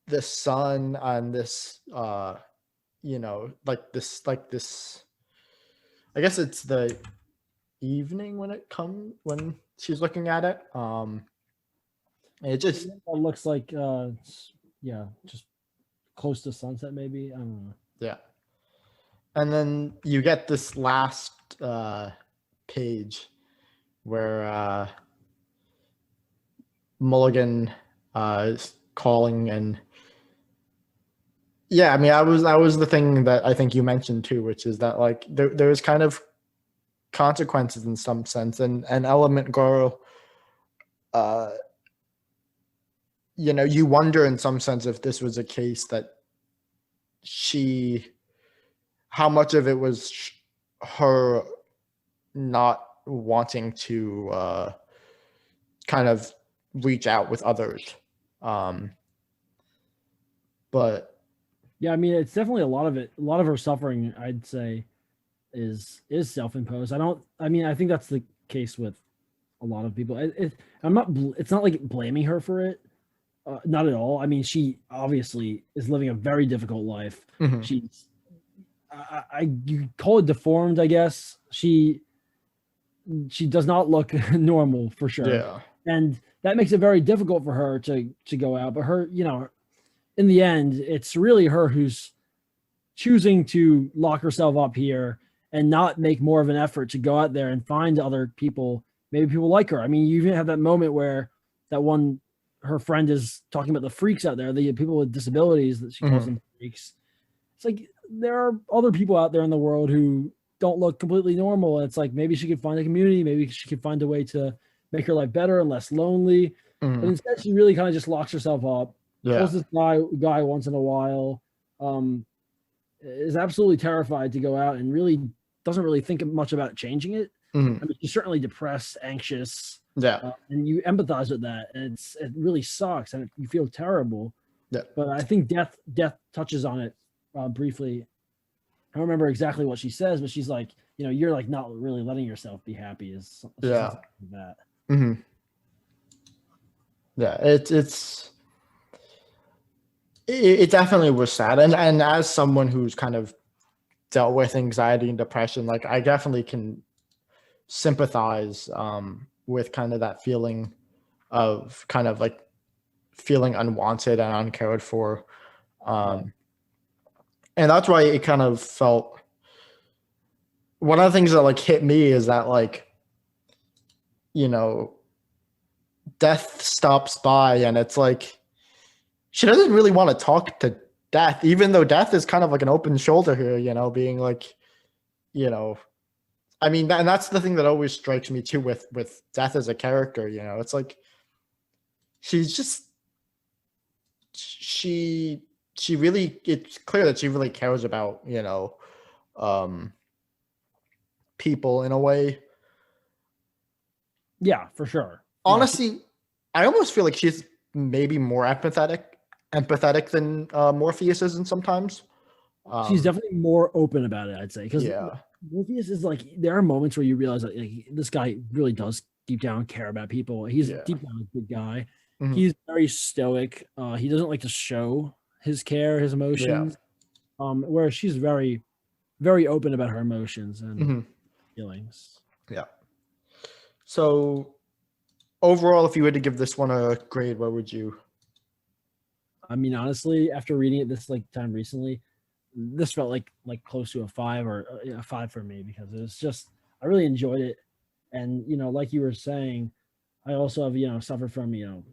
the sun on this you know, like this I guess it's the evening when she's looking at it. It just It looks like yeah, just close to sunset maybe. I don't know. yeah. And then you get this last page where Mulligan is calling and yeah, I mean, I was the thing that I think you mentioned too, which is that like there's kind of consequences in some sense, and Element Girl, you know, you wonder in some sense if this was a case that how much of it was her not wanting to kind of reach out with others, but. Yeah, I mean, it's definitely a lot of it. A lot of her suffering, I'd say, is self-imposed. I mean, I think that's the case with a lot of people. I'm not. It's not like blaming her for it. Not at all. I mean, she obviously is living a very difficult life. She's, you call it deformed, I guess. She does not look normal for sure. Yeah. And that makes it very difficult for her to go out. But her, you know, in the end, it's really her who's choosing to lock herself up here and not make more of an effort to go out there and find other people, maybe people like her. I mean, you even have that moment where her friend is talking about the freaks out there, the people with disabilities that she calls them freaks. It's like there are other people out there in the world who don't look completely normal. And it's like maybe she could find a community, maybe she could find a way to make her life better and less lonely. But instead, she really kind of just locks herself up. Calls this guy once in a while, is absolutely terrified to go out and really doesn't really think much about changing it. Mhm. I mean, she's certainly depressed, anxious, Yeah. and you empathize with that, and it really sucks, and you feel terrible. Yeah. But I think death touches on it briefly. I don't remember exactly what she says, but she's like, you're like not really letting yourself be happy. She says Yeah. something like that. Hmm. Yeah. It definitely was sad, and as someone who's kind of dealt with anxiety and depression, like I definitely can sympathize with kind of that feeling of kind of like feeling unwanted and uncared for. Um, and that's why it kind of felt one of the things that like hit me is that like, you know, death stops by and it's like she doesn't really want to talk to death, even though death is kind of like an open shoulder here, being like, you know, I mean, and that's the thing that always strikes me too with death as a character, it's like she's just she really, it's clear that she really cares about, um people in a way. Yeah, for sure. Honestly, I almost feel like she's maybe more empathetic than Morpheus is in sometimes. She's definitely more open about it, I'd say, because Yeah. Morpheus is like, there are moments where you realize that like, this guy really does deep down care about people. He's Yeah. deep down a good guy. Mhm. He's very stoic. He doesn't like to show his care, his emotions. Whereas she's very, very open about her emotions and Mhm. feelings. Yeah. So overall, if you were to give this one a grade, what would you? I mean, honestly, after reading it this like time recently, this felt like close to a 5 or a 5 for me, because it was just, I really enjoyed it. And like you were saying, I also have suffered from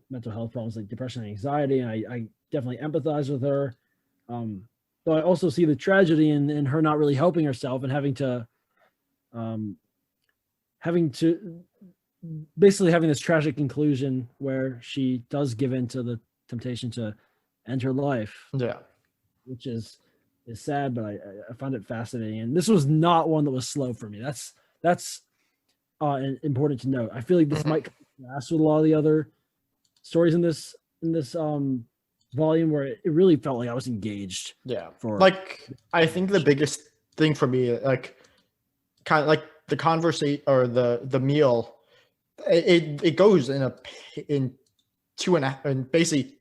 mental health problems like depression and anxiety, and I definitely empathize with her. But I also see the tragedy in her not really helping herself and um, having to basically having this tragic conclusion where she does give in to the temptation to end her life, Yeah. which is sad, but I find it fascinating. And this was not one that was slow for me. That's important to note. I feel like this might contrast with a lot of the other stories in this volume, where it really felt like I was engaged. Yeah. For Like I think the biggest thing for me, like kind of like the conversation or the meal, it goes in two and a half, and basically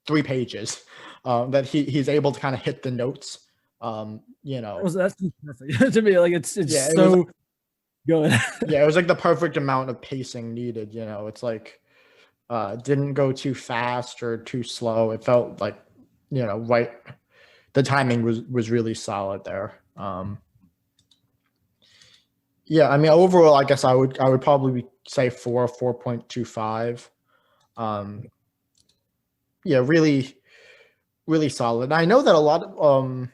3 pages, that he's able to kind of hit the notes. That's perfect to me. Like it's Yeah, it was so good. yeah, it was like the perfect amount of pacing needed. It's like didn't go too fast or too slow. It felt like right. The timing was really solid there. Yeah, I mean overall, I guess I would probably say 4.25. Yeah, really, really solid. And I know that a lot of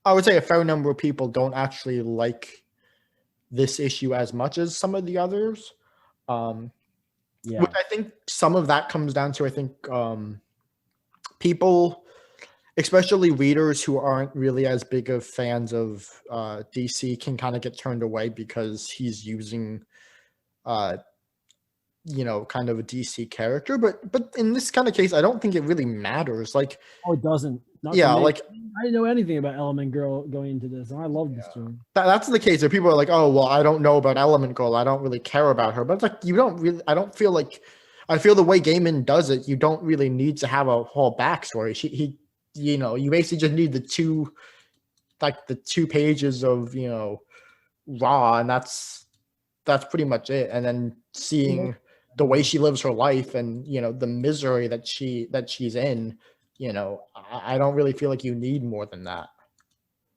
I would say a fair number of people don't actually like this issue as much as some of the others. Yeah. Which I think some of that comes down to, I think, people, especially readers who aren't really as big of fans of DC, can kind of get turned away because he's using kind of a DC character. But in this kind of case, I don't think it really matters. Like, Oh, it doesn't. Not yeah, for me. like I didn't know anything about Element Girl going into this, and I love this story. that's the case. If people are like, "Oh, well, I don't know about Element Girl. I don't really care about her," but it's like you don't really. I don't feel like. I feel the way Gaiman does it, you don't really need to have a whole backstory. You basically just need the 2 pages of raw, and that's pretty much it. And then seeing the way she lives her life, and the misery that she's in. I don't really feel like you need more than that.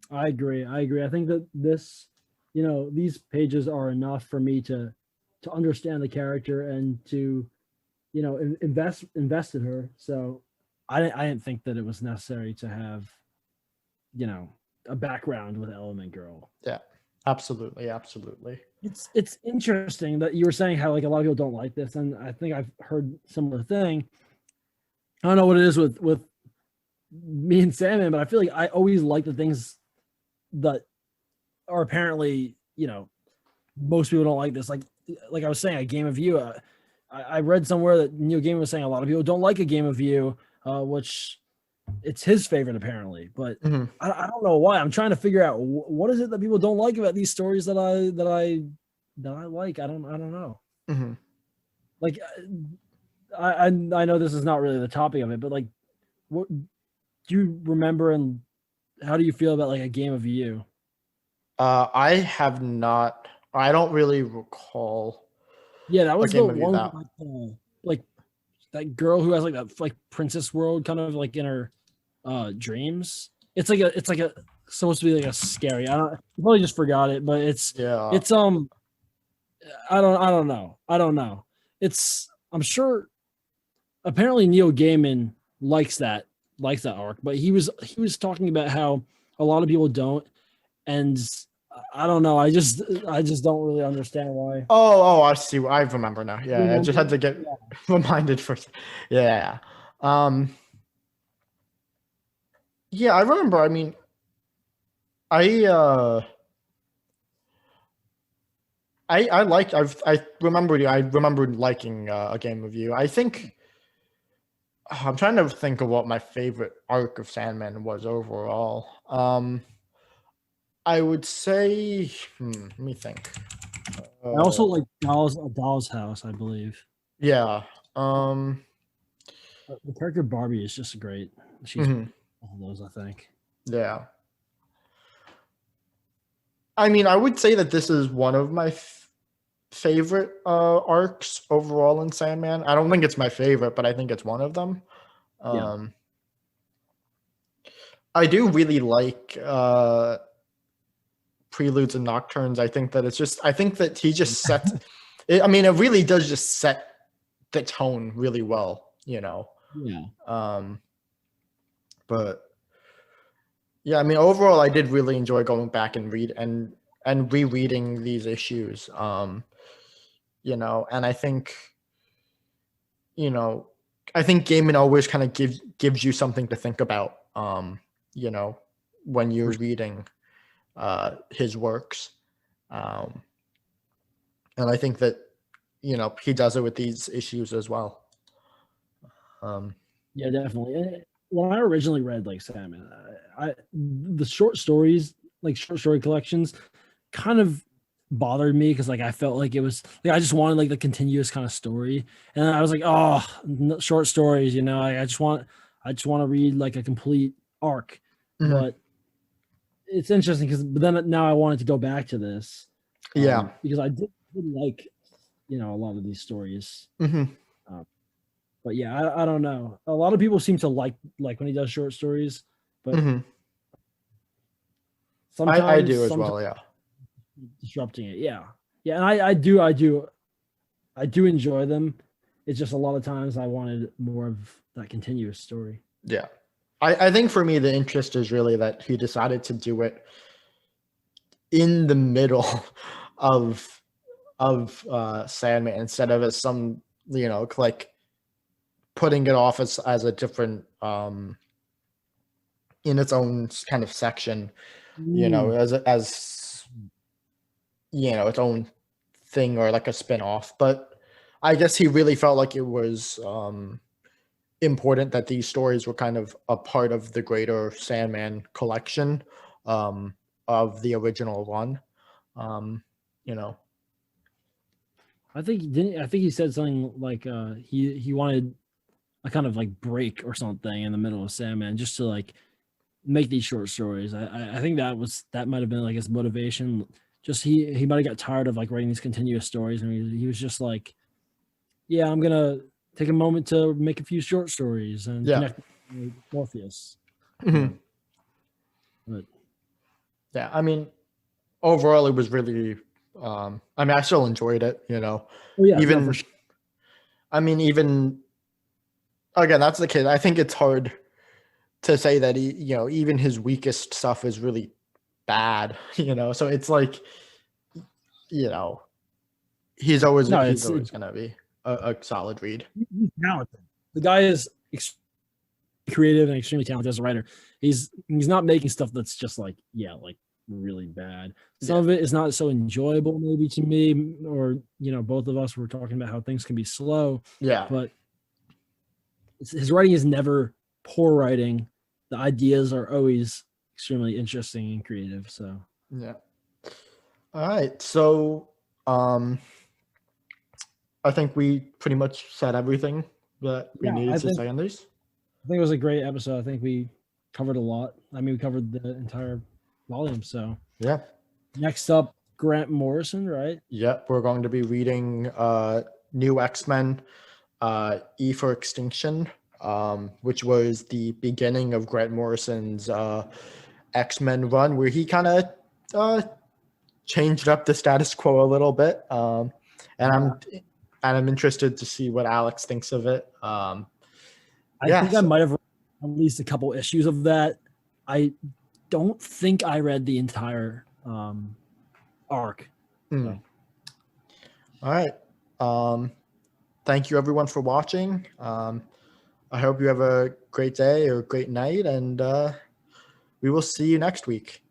I agree. I think that these pages are enough for me to understand the character and to, invest in her. So I didn't think that it was necessary to have, a background with Element Girl. Yeah, absolutely. It's interesting that you were saying how like a lot of people don't like this, and I think I've heard similar thing. I don't know what it is with me and Sandman, but I feel like I always like the things that are apparently, most people don't like this. Like I was saying, a game of you. I read somewhere that Neil Gaiman was saying a lot of people don't like a game of you, which it's his favorite apparently. But Hmm. I don't know why. I'm trying to figure out what is it that people don't like about these stories that I like. I don't know. Hmm. Like I know this is not really the topic of it, but like, what do you remember and how do you feel about like a game of you? I have not. I don't really recall Yeah, that a was the game of you one that. like that girl who has like that like princess world kind of like in her dreams. It's like a supposed to be like a scary. I probably just forgot it, but Yeah. it's I don't know. It's I'm sure apparently Neil Gaiman likes that arc, but he was talking about how a lot of people don't, and I don't know. I just don't really understand why. Oh, I see. I remember now. You Yeah, I just remember? had to get Yeah. reminded first. Yeah. Um, yeah, I remember. I mean, I uh I liked I remembered liking a game of you. I think I'm trying to think of what my favorite arc of Sandman was overall. I would say let me think. I also Uh like Doll's House, I believe. yeah. Um The character Barbie is just great. She's mhm, all those, I think. yeah. I mean, I would say that this is one of my favorite arcs overall in Sandman. I don't think it's my favorite, but I think it's one of them. Yeah. Um I do really like Preludes and Nocturnes. I think that he just set it, I mean, it really does just set the tone really well, you know. Yeah. Um but yeah, I mean, overall I did really enjoy going back and rereading these issues. You know, and I think, you know, I think Gaiman always kind of gives you something to think about, you know, when you're reading his works. Um, and I think that, you know, he does it with these issues as well. Um, Yeah, definitely. When I originally read like Sandman, the short stories, like short story collections, kind of bothered me because like I felt like it was like I just wanted like the continuous kind of story, and I was like, oh, short stories, I just want to read like a complete arc, mhm. but it's interesting because but then now I wanted to go back to this, Yeah. because I did like a lot of these stories. Hmm. Um, but yeah, I don't know. A lot of people seem to like when he does short stories, but Hmm. I do as sometimes well. Yeah. disrupting it. Yeah, yeah, and I do enjoy them. It's just a lot of times I wanted more of that continuous story. Yeah. I think for me, the interest is really that he decided to do it in the middle of Sandman instead of as some, you know, like putting it off as a different in its own kind of section, you know, Mm. as you know, its own thing or like a spin-off. But I guess he really felt like it was important that these stories were kind of a part of the greater Sandman collection, um, of the original run. Um, you know. I think he said something like he wanted a kind of like break or something in the middle of Sandman just to like make these short stories. I think that might have been like his motivation. Just he might have got tired of like writing these continuous stories, and he was just like, yeah, I'm gonna take a moment to make a few short stories and Yeah. connect with Morpheus. Mhm. But but Yeah. I mean, overall, it was really. I mean, I still enjoyed it. You know, oh yeah, no for even sure. I mean, even again, that's the kid. I think it's hard to say that you know, even his weakest stuff is really bad. You know, so it's like, you know, No, he's always gonna be a solid read. he's talented. The guy is creative and extremely talented as a writer. He's not making stuff that's just like yeah, like really bad. Some of it is not so enjoyable maybe to me, or both of us were talking about how things can be slow. Yeah. But his writing is never poor writing. The ideas are always extremely interesting and creative. So Yeah. All right. So I think we pretty much said everything that we needed to say on these. I think it was a great episode. I think we covered a lot. I mean, we covered the entire volume. So yeah. Next up, Grant Morrison, right? Yep. We're going to be reading New X-Men, E for Extinction, which was the beginning of Grant Morrison's X-Men run, where he kind of changed up the status quo a little bit. And I'm interested to see what Alex thinks of it. I think I might have read at least a couple issues of that. I don't think I read the entire arc. So. All right. Thank you everyone for watching. I hope you have a great day or a great night, and we will see you next week.